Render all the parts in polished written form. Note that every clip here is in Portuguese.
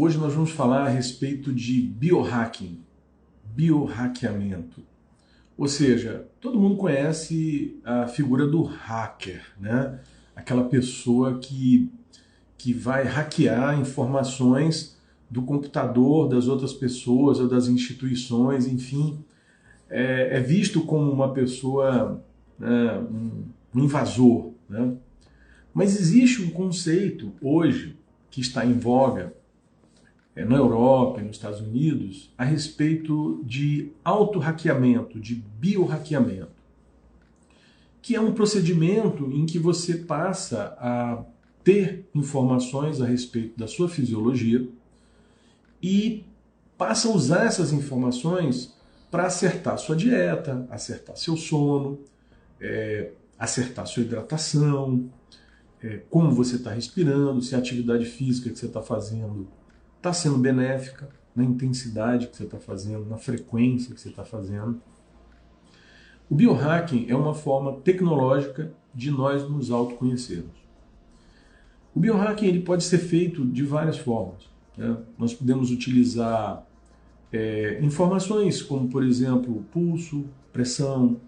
Hoje nós vamos falar a respeito de biohacking, biohackeamento. Ou seja, todo mundo conhece a figura do hacker, né? Aquela pessoa que vai hackear informações do computador das outras pessoas ou das instituições, enfim, é visto como uma pessoa, né, um invasor, né? Mas existe um conceito hoje que está em voga na Europa e nos Estados Unidos a respeito de auto-hackeamento, de biohackeamento, que é um procedimento em que você passa a ter informações a respeito da sua fisiologia e passa a usar essas informações para acertar sua dieta, acertar seu sono, acertar sua hidratação, como você está respirando, se a atividade física que você está fazendo está sendo benéfica, na intensidade que você está fazendo, na frequência que você está fazendo. O biohacking é uma forma tecnológica de nós nos autoconhecermos. O biohacking ele pode ser feito de várias formas, né? Nós podemos utilizar informações como, por exemplo, pulso, pressão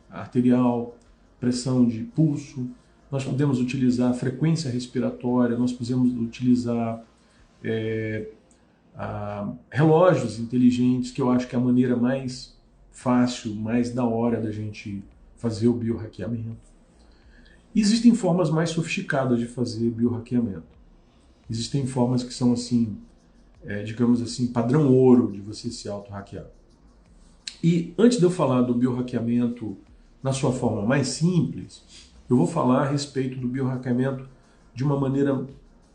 arterial, pressão de pulso. Nós podemos utilizar frequência respiratória, nós podemos utilizar relógios inteligentes, que eu acho que é a maneira mais fácil, mais da hora da gente fazer o biohackeamento. Existem formas mais sofisticadas de fazer biohackeamento. Existem formas que são assim, digamos assim, padrão ouro de você se auto-hackear. E antes de eu falar do biohackeamento na sua forma mais simples, eu vou falar a respeito do biohackeamento de uma maneira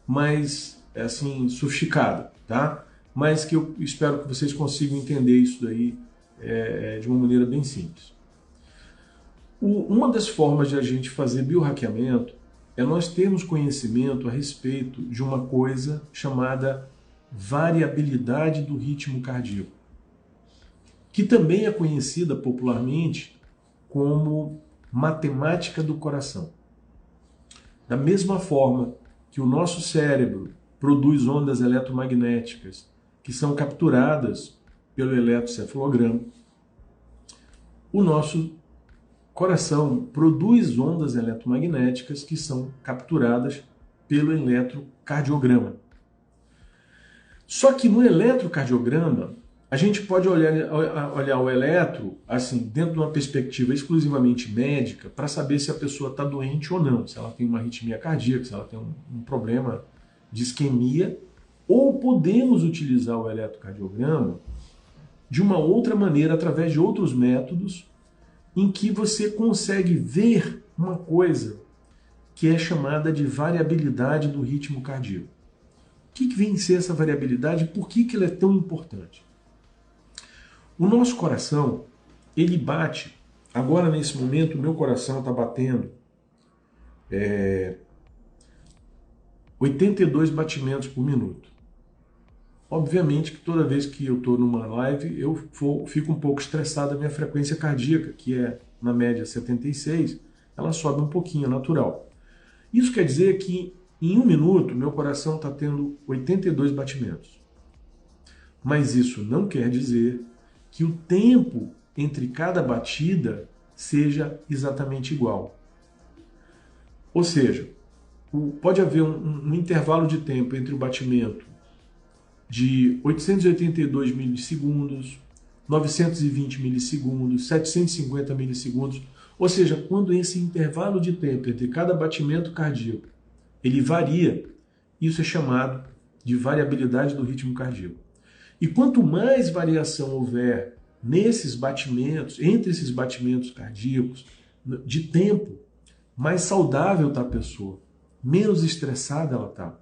mais assim, sofisticada, tá? Mas que eu espero que vocês consigam entender isso daí de uma maneira bem simples. Uma das formas de a gente fazer biohackeamento é nós termos conhecimento a respeito de uma coisa chamada variabilidade do ritmo cardíaco, que também é conhecida popularmente como matemática do coração. Da mesma forma que o nosso cérebro produz ondas eletromagnéticas que são capturadas pelo eletrocefalograma, o nosso coração produz ondas eletromagnéticas que são capturadas pelo eletrocardiograma. Só que no eletrocardiograma, a gente pode olhar o eletro assim, dentro de uma perspectiva exclusivamente médica para saber se a pessoa está doente ou não, se ela tem uma arritmia cardíaca, se ela tem um problema de isquemia, ou podemos utilizar o eletrocardiograma de uma outra maneira, através de outros métodos, em que você consegue ver uma coisa que é chamada de variabilidade do ritmo cardíaco. O que vem ser essa variabilidade e por que ela é tão importante? O nosso coração, ele bate, agora nesse momento o meu coração está batendo 82 batimentos por minuto. Obviamente que toda vez que eu estou numa live, eu fico um pouco estressado, a minha frequência cardíaca, que é na média 76, ela sobe um pouquinho, é natural. Isso quer dizer que em um minuto meu coração está tendo 82 batimentos. Mas isso não quer dizer que o tempo entre cada batida seja exatamente igual. Ou seja, pode haver um intervalo de tempo entre o batimento de 882 milissegundos, 920 milissegundos, 750 milissegundos. Ou seja, quando esse intervalo de tempo entre cada batimento cardíaco ele varia, isso é chamado de variabilidade do ritmo cardíaco. E quanto mais variação houver nesses batimentos, entre esses batimentos cardíacos, de tempo, mais saudável está a pessoa, menos estressada ela está.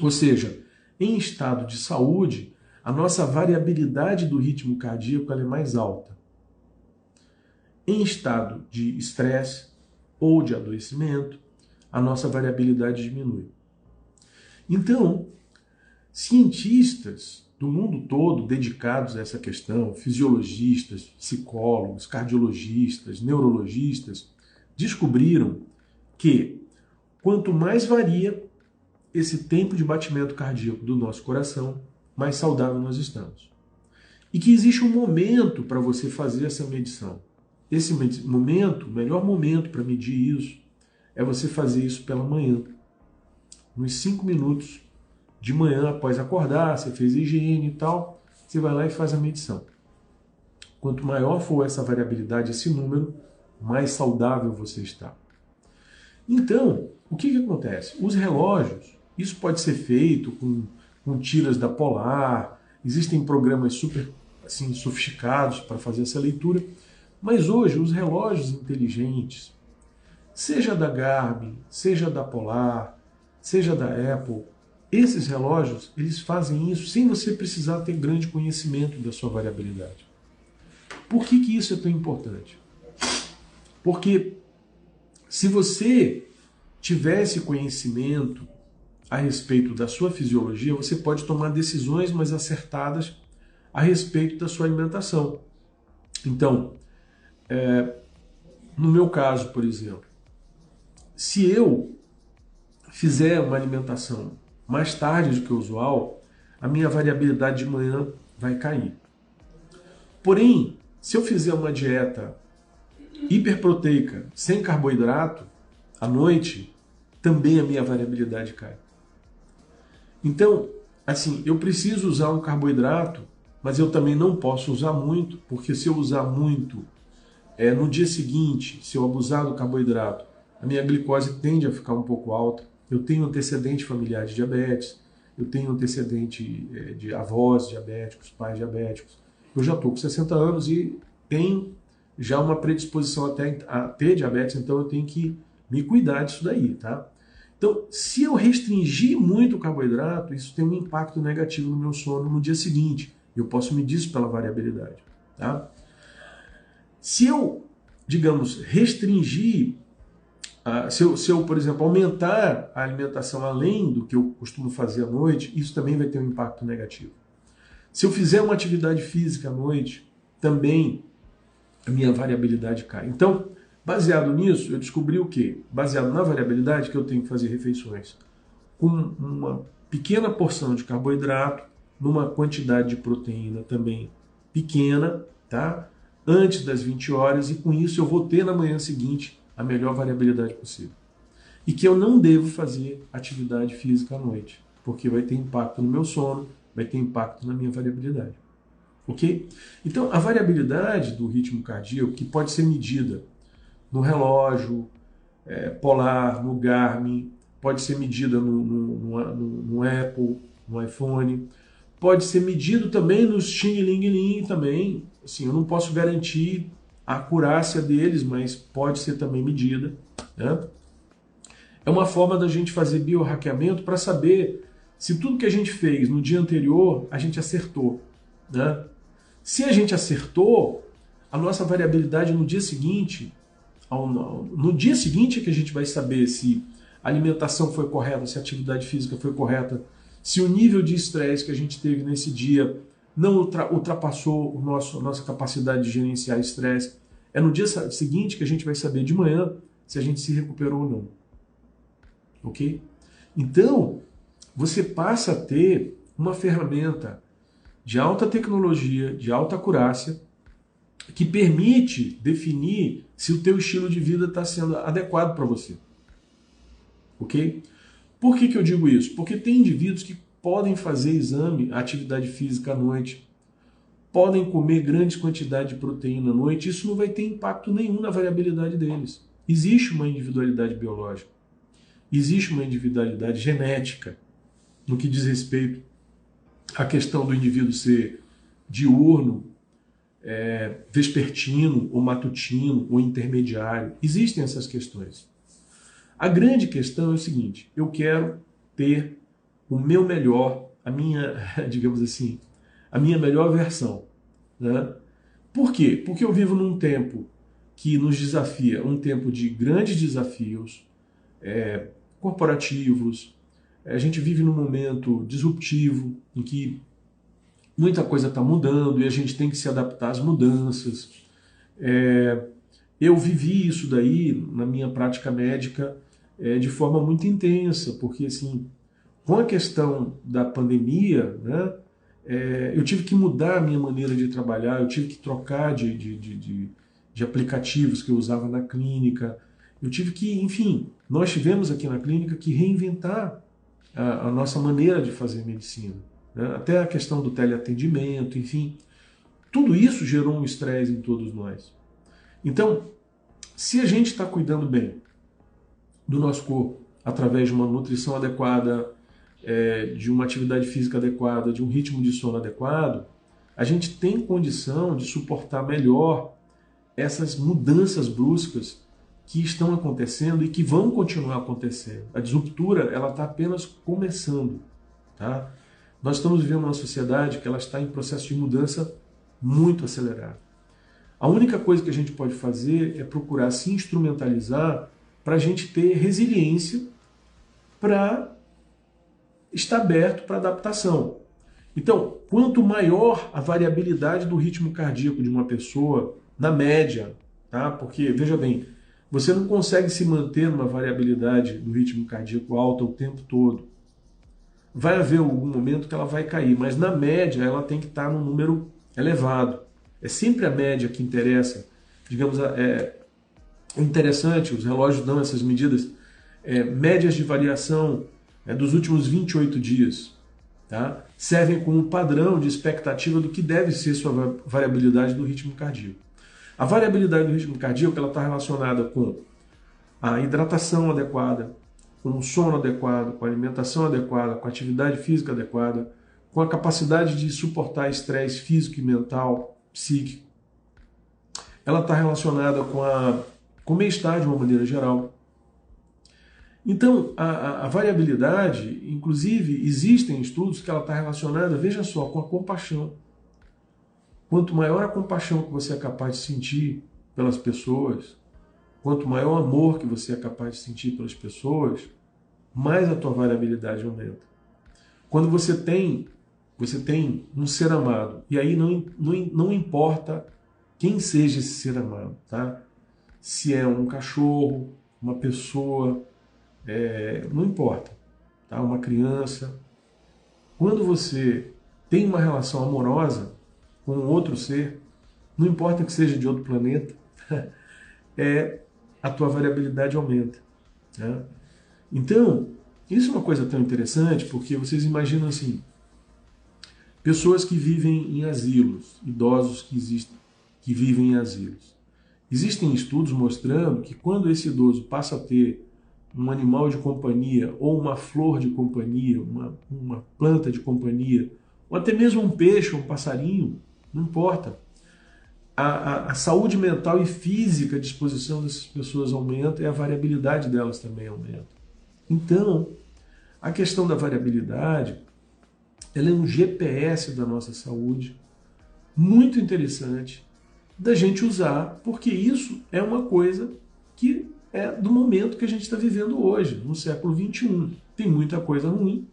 Ou seja, em estado de saúde, a nossa variabilidade do ritmo cardíaco ela é mais alta. Em estado de estresse ou de adoecimento, a nossa variabilidade diminui. Então, cientistas do mundo todo dedicados a essa questão, fisiologistas, psicólogos, cardiologistas, neurologistas, descobriram que quanto mais varia esse tempo de batimento cardíaco do nosso coração, mais saudável nós estamos. E que existe um momento para você fazer essa medição. Esse momento, o melhor momento para medir isso, é você fazer isso pela manhã. Nos 5 minutos de manhã, após acordar, você fez a higiene e tal, você vai lá e faz a medição. Quanto maior for essa variabilidade, esse número, mais saudável você está. Então, o que acontece? Os relógios, isso pode ser feito com tiras da Polar, existem programas super assim, sofisticados para fazer essa leitura, mas hoje os relógios inteligentes, seja da Garmin, seja da Polar, seja da Apple, esses relógios, eles fazem isso sem você precisar ter grande conhecimento da sua variabilidade. Por que isso é tão importante? Porque se você tivesse conhecimento a respeito da sua fisiologia, você pode tomar decisões mais acertadas a respeito da sua alimentação. Então, no meu caso, por exemplo, se eu fizer uma alimentação mais tarde do que o usual, a minha variabilidade de manhã vai cair. Porém, se eu fizer uma dieta hiperproteica, sem carboidrato, à noite, também a minha variabilidade cai. Então, assim, eu preciso usar um carboidrato, mas eu também não posso usar muito, porque se eu usar muito, no dia seguinte, se eu abusar do carboidrato, a minha glicose tende a ficar um pouco alta. Eu tenho antecedente familiar de diabetes, eu tenho antecedente de avós diabéticos, pais diabéticos. Eu já estou com 60 anos e tenho já uma predisposição até a ter diabetes, então eu tenho que me cuidar disso daí, tá? Então, se eu restringir muito o carboidrato, isso tem um impacto negativo no meu sono no dia seguinte. Eu posso medir isso pela variabilidade, tá? Se eu, digamos, restringir, se eu, por exemplo, aumentar a alimentação além do que eu costumo fazer à noite, isso também vai ter um impacto negativo. Se eu fizer uma atividade física à noite, também a minha variabilidade cai. Então, baseado nisso, eu descobri o quê? Baseado na variabilidade, que eu tenho que fazer refeições com uma pequena porção de carboidrato, numa quantidade de proteína também pequena, tá? Antes das 20 horas, e com isso eu vou ter na manhã seguinte a melhor variabilidade possível. E que eu não devo fazer atividade física à noite, porque vai ter impacto no meu sono, vai ter impacto na minha variabilidade. Ok? Então, a variabilidade do ritmo cardíaco, que pode ser medida no relógio Polar, no Garmin, pode ser medida no Apple, no iPhone, pode ser medido também nos Xing Ling Ling também. Assim, eu não posso garantir a acurácia deles, mas pode ser também medida, né? É uma forma da gente fazer biorraqueamento para saber se tudo que a gente fez no dia anterior a gente acertou, né? Se a gente acertou, a nossa variabilidade no dia seguinte é que a gente vai saber se a alimentação foi correta, se a atividade física foi correta, se o nível de estresse que a gente teve nesse dia não ultrapassou a nossa capacidade de gerenciar estresse. É no dia seguinte que a gente vai saber de manhã se a gente se recuperou ou não. Ok? Então, você passa a ter uma ferramenta de alta tecnologia, de alta acurácia, que permite definir se o teu estilo de vida está sendo adequado para você. Ok? Por que eu digo isso? Porque tem indivíduos que podem fazer exame, atividade física à noite, podem comer grandes quantidades de proteína à noite, isso não vai ter impacto nenhum na variabilidade deles. Existe uma individualidade biológica, existe uma individualidade genética no que diz respeito à questão do indivíduo ser diurno, vespertino, ou matutino, ou intermediário. Existem essas questões. A grande questão é o seguinte: eu quero ter o meu melhor, a minha, digamos assim, a minha melhor versão, né? Por quê? Porque eu vivo num tempo que nos desafia, um tempo de grandes desafios corporativos. A gente vive num momento disruptivo em que muita coisa está mudando e a gente tem que se adaptar às mudanças. Eu vivi isso daí na minha prática médica de forma muito intensa, porque assim, Com a questão da pandemia, né, eu tive que mudar a minha maneira de trabalhar, eu tive que trocar de aplicativos que eu usava na clínica, eu tive que, enfim, nós tivemos aqui na clínica que reinventar a nossa maneira de fazer medicina, né? Até a questão do teleatendimento, enfim, tudo isso gerou um estresse em todos nós. Então, se a gente está cuidando bem do nosso corpo, através de uma nutrição adequada, de uma atividade física adequada, de um ritmo de sono adequado, a gente tem condição de suportar melhor essas mudanças bruscas que estão acontecendo e que vão continuar acontecendo. A disruptura, ela está apenas começando, tá? Nós estamos vivendo uma sociedade que ela está em processo de mudança muito acelerado. A única coisa que a gente pode fazer é procurar se instrumentalizar para a gente ter resiliência para estar aberto para adaptação. Então, quanto maior a variabilidade do ritmo cardíaco de uma pessoa, na média, tá? Porque, veja bem, você não consegue se manter numa variabilidade do ritmo cardíaco alta o tempo todo. Vai haver algum momento que ela vai cair, mas na média ela tem que estar num número elevado. É sempre a média que interessa. Digamos, é interessante, os relógios dão essas medidas, médias de variação dos últimos 28 dias. Tá? Servem como padrão de expectativa do que deve ser sua variabilidade do ritmo cardíaco. A variabilidade do ritmo cardíaco está relacionada com a hidratação adequada, com o sono adequado, com a alimentação adequada, com a atividade física adequada, com a capacidade de suportar estresse físico e mental, psíquico. Ela está relacionada com o bem-estar de uma maneira geral. Então, a variabilidade, inclusive, existem estudos que ela está relacionada, veja só, com a compaixão. Quanto maior a compaixão que você é capaz de sentir pelas pessoas, quanto maior o amor que você é capaz de sentir pelas pessoas, mais a tua variabilidade aumenta. Quando você tem um ser amado, e aí não importa quem seja esse ser amado, tá? Se é um cachorro, uma pessoa, não importa, tá? Uma criança. Quando você tem uma relação amorosa com outro ser, não importa que seja de outro planeta, a tua variabilidade aumenta. Né? Então, isso é uma coisa tão interessante, porque vocês imaginam assim, pessoas que vivem em asilos, idosos que vivem em asilos. Existem estudos mostrando que quando esse idoso passa a ter um animal de companhia, ou uma flor de companhia, uma planta de companhia, ou até mesmo um peixe, um passarinho, não importa. A saúde mental e física à disposição dessas pessoas aumenta e a variabilidade delas também aumenta. Então, a questão da variabilidade, ela é um GPS da nossa saúde, muito interessante da gente usar, porque isso é uma coisa que é do momento que a gente está vivendo hoje, no século XXI. Tem muita coisa ruim,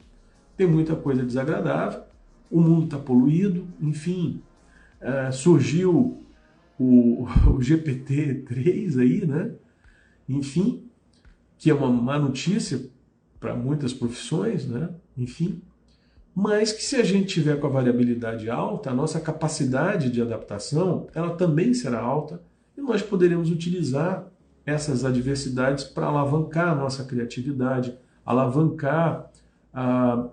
tem muita coisa desagradável, o mundo está poluído, enfim, surgiu o GPT-3 aí, né? Enfim, que é uma má notícia para muitas profissões, né? Enfim, mas que se a gente tiver com a variabilidade alta, a nossa capacidade de adaptação, ela também será alta e nós poderemos utilizar essas adversidades para alavancar a nossa criatividade, alavancar a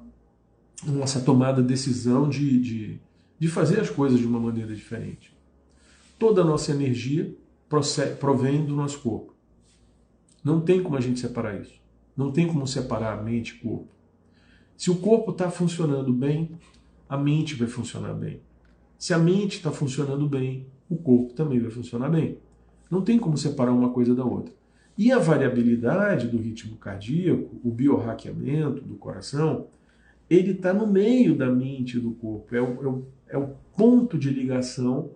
nossa tomada de decisão de fazer as coisas de uma maneira diferente. Toda a nossa energia provém do nosso corpo. Não tem como a gente separar isso. Não tem como separar a mente e o corpo. Se o corpo está funcionando bem, a mente vai funcionar bem. Se a mente está funcionando bem, o corpo também vai funcionar bem. Não tem como separar uma coisa da outra. E a variabilidade do ritmo cardíaco, o biorraqueamento do coração, ele está no meio da mente e do corpo. É o ponto de ligação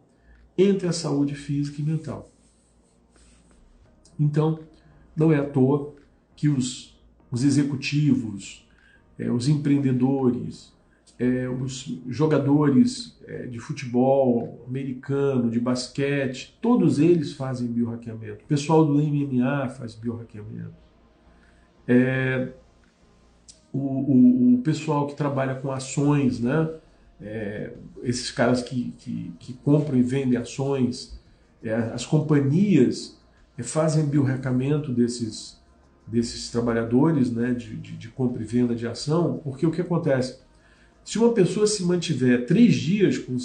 entre a saúde física e mental. Então, não é à toa que os executivos, os empreendedores, os jogadores de futebol americano, de basquete, todos eles fazem biorraqueamento. O pessoal do MMA faz biorraqueamento. o pessoal que trabalha com ações, né? Esses caras que compram e vendem ações, as companhias fazem biohackamento desses trabalhadores, né? De compra e venda de ação, porque o que acontece? Se uma pessoa se mantiver 3 dias com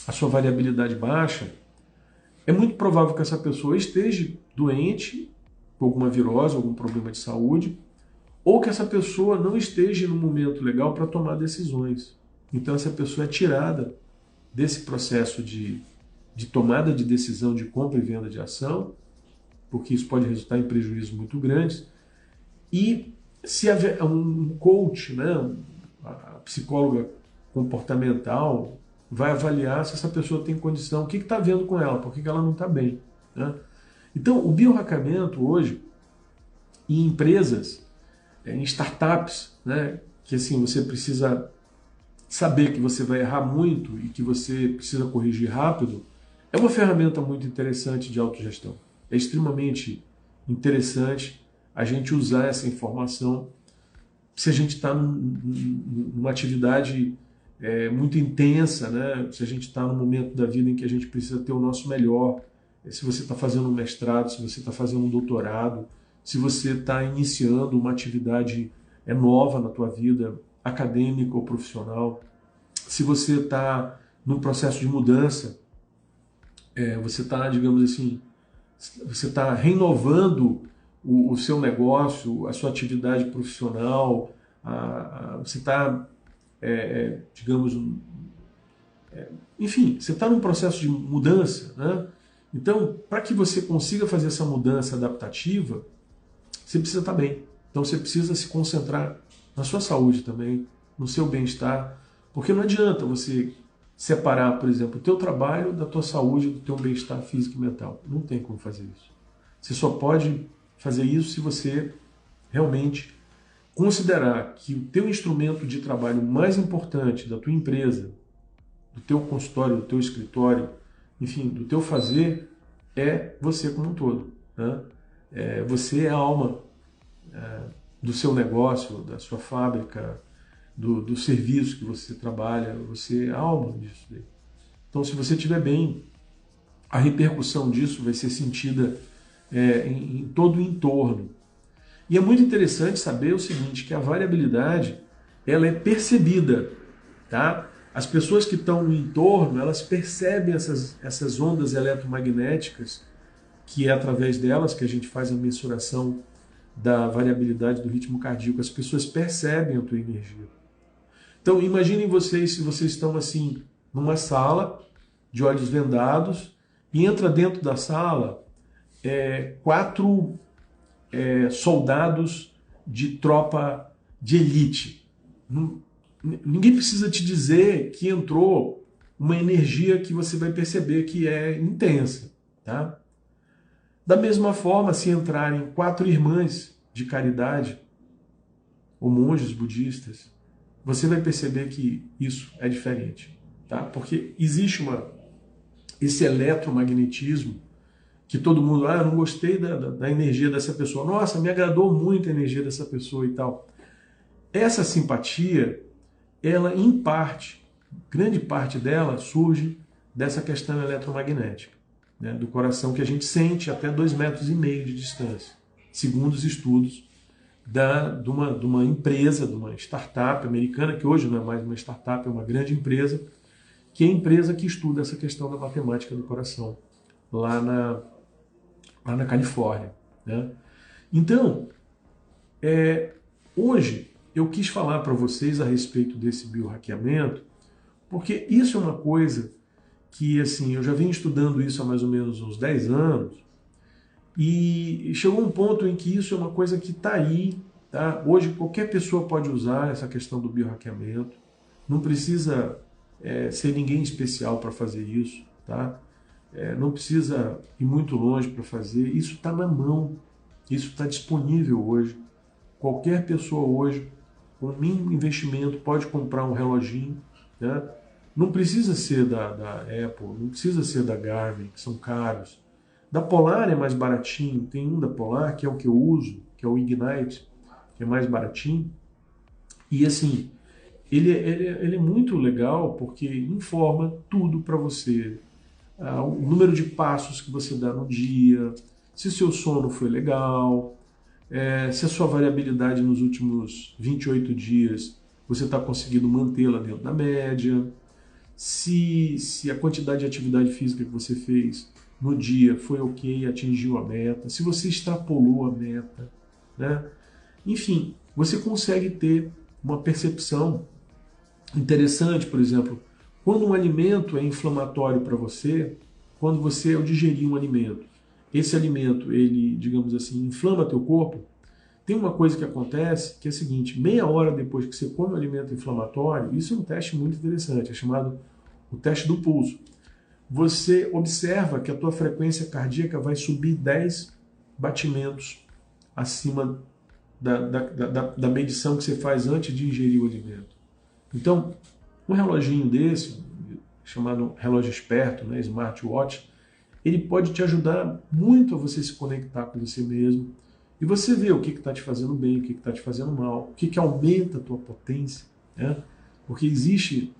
a sua variabilidade baixa, é muito provável que essa pessoa esteja doente, com alguma virose, algum problema de saúde, ou que essa pessoa não esteja no momento legal para tomar decisões. Então essa pessoa é tirada desse processo de tomada de decisão de compra e venda de ação, porque isso pode resultar em prejuízos muito grandes. E se um coach, né, a psicóloga comportamental, vai avaliar se essa pessoa tem condição, o que está vendo com ela, por que ela não está bem. Né? Então, o biohackamento hoje, em empresas, em startups, né, que assim você precisa saber que você vai errar muito e que você precisa corrigir rápido, é uma ferramenta muito interessante de autogestão. É extremamente interessante a gente usar essa informação se a gente está numa atividade muito intensa, né? Se a gente está num momento da vida em que a gente precisa ter o nosso melhor, se você está fazendo um mestrado, se você está fazendo um doutorado, se você está iniciando uma atividade nova na tua vida, acadêmica ou profissional, se você está num processo de mudança, você está, digamos assim, você está renovando o seu negócio, a sua atividade profissional, você está, digamos, enfim, você está num processo de mudança, né? Então, para que você consiga fazer essa mudança adaptativa, você precisa estar bem. Então, você precisa se concentrar na sua saúde também, no seu bem-estar, porque não adianta você separar, por exemplo, o teu trabalho da tua saúde, do teu bem-estar físico e mental. Não tem como fazer isso. Você só pode fazer isso se você realmente considerar que o teu instrumento de trabalho mais importante da tua empresa, do teu consultório, do teu escritório, enfim, do teu fazer, é você como um todo. Né? Você é a alma do seu negócio, da sua fábrica, do serviço que você trabalha, você é a alma disso daí. Então, se você estiver bem, a repercussão disso vai ser sentida em todo o entorno. E é muito interessante saber o seguinte, que a variabilidade ela é percebida, tá? As pessoas que estão no entorno, elas percebem essas ondas eletromagnéticas, que é através delas que a gente faz a mensuração da variabilidade do ritmo cardíaco. As pessoas percebem a tua energia. Então, imaginem vocês, se vocês estão assim, numa sala, de olhos vendados, e entra dentro da sala 4 soldados de tropa de elite. Ninguém precisa te dizer que entrou uma energia que você vai perceber que é intensa. Tá? Da mesma forma, se entrarem 4 irmãs de caridade, ou monges budistas, você vai perceber que isso é diferente. Tá? Porque existe esse eletromagnetismo que todo mundo, eu não gostei da energia dessa pessoa. Nossa, me agradou muito a energia dessa pessoa e tal. Essa simpatia, ela em parte, grande parte dela surge dessa questão eletromagnética, né, do coração que a gente sente até 2,5 metros de distância, segundo os estudos de uma empresa, de uma startup americana, que hoje não é mais uma startup, é uma grande empresa, que é a empresa que estuda essa questão da matemática do coração, lá na Califórnia. Né? Então, hoje eu quis falar para vocês a respeito desse biohackeamento, porque isso é uma coisa que assim, eu já venho estudando isso há mais ou menos uns 10 anos, e chegou um ponto em que isso é uma coisa que está aí. Tá? Hoje qualquer pessoa pode usar essa questão do biohackeamento, não precisa ser ninguém especial para fazer isso. Tá? Não precisa ir muito longe para fazer, isso está na mão, isso está disponível hoje. Qualquer pessoa hoje, com o mínimo investimento, pode comprar um reloginho. Né? Não precisa ser da Apple, não precisa ser da Garmin, que são caros. Da Polar é mais baratinho, tem um da Polar, que é o que eu uso, que é o Ignite, que é mais baratinho. E assim, ele é muito legal porque informa tudo para você. O número de passos que você dá no dia, se seu sono foi legal, se a sua variabilidade nos últimos 28 dias você está conseguindo mantê-la dentro da média, se a quantidade de atividade física que você fez no dia foi ok, atingiu a meta, se você extrapolou a meta, né? Enfim, você consegue ter uma percepção interessante, por exemplo, quando um alimento é inflamatório para você, quando você, ao digerir um alimento, esse alimento, ele, digamos assim, inflama teu corpo, tem uma coisa que acontece que é a seguinte: meia hora depois que você come um alimento inflamatório, isso é um teste muito interessante, é chamado o teste do pulso. Você observa que a tua frequência cardíaca vai subir 10 batimentos acima da medição que você faz antes de ingerir o alimento. Então, um reloginho desse, chamado relógio esperto, né, smartwatch, ele pode te ajudar muito a você se conectar com você mesmo e você ver o que está te fazendo bem, o que está te fazendo mal, o que aumenta a tua potência, né? Porque existe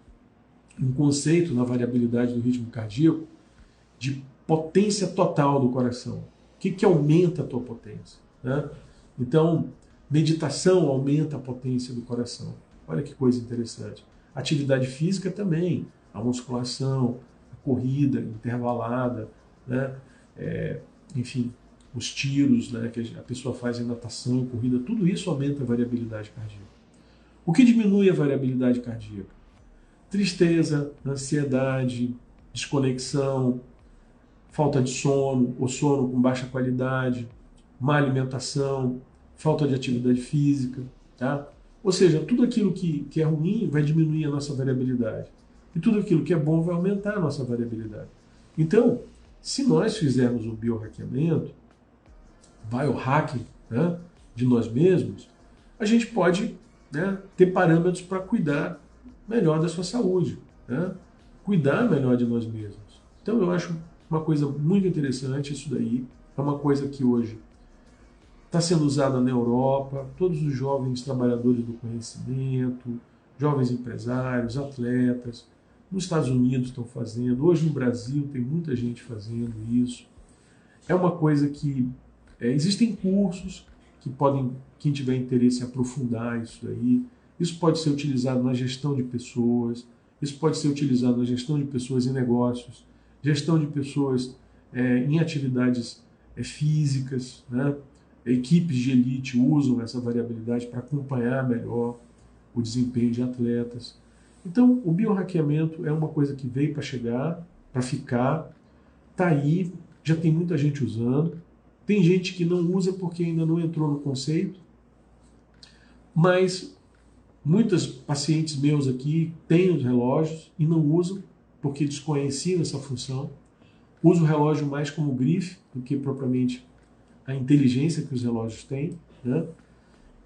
um conceito na variabilidade do ritmo cardíaco de potência total do coração. O que aumenta a tua potência, né? Então, meditação aumenta a potência do coração. Olha que coisa interessante. Atividade física também, a musculação, a corrida intervalada, né? Enfim, os tiros, né, que a pessoa faz em natação e corrida, tudo isso aumenta a variabilidade cardíaca. O que diminui a variabilidade cardíaca? Tristeza, ansiedade, desconexão, falta de sono, ou sono com baixa qualidade, má alimentação, falta de atividade física, tá? Ou seja, tudo aquilo que é ruim vai diminuir a nossa variabilidade. E tudo aquilo que é bom vai aumentar a nossa variabilidade. Então, se nós fizermos um biohackeamento, biohacking, né, de nós mesmos, a gente pode, né, ter parâmetros para cuidar melhor da sua saúde, né? Cuidar melhor de nós mesmos. Então eu acho uma coisa muito interessante isso daí. É uma coisa que hoje está sendo usada na Europa, todos os jovens trabalhadores do conhecimento, jovens empresários, atletas, nos Estados Unidos estão fazendo, hoje no Brasil tem muita gente fazendo isso. É uma coisa que existem cursos que podem, quem tiver interesse em aprofundar isso aí, isso pode ser utilizado na gestão de pessoas, isso pode ser utilizado na gestão de pessoas em negócios, gestão de pessoas em atividades físicas, né? Equipes de elite usam essa variabilidade para acompanhar melhor o desempenho de atletas. Então, o biohackeamento é uma coisa que veio para chegar, para ficar, está aí, já tem muita gente usando. Tem gente que não usa porque ainda não entrou no conceito, mas muitos pacientes meus aqui têm os relógios e não usam porque desconheciam essa função. Usam o relógio mais como grife do que propriamente a inteligência que os relógios têm, né?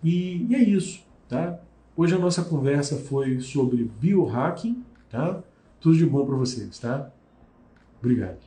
E é isso, tá? Hoje a nossa conversa foi sobre biohacking, tá? Tudo de bom para vocês, tá? Obrigado.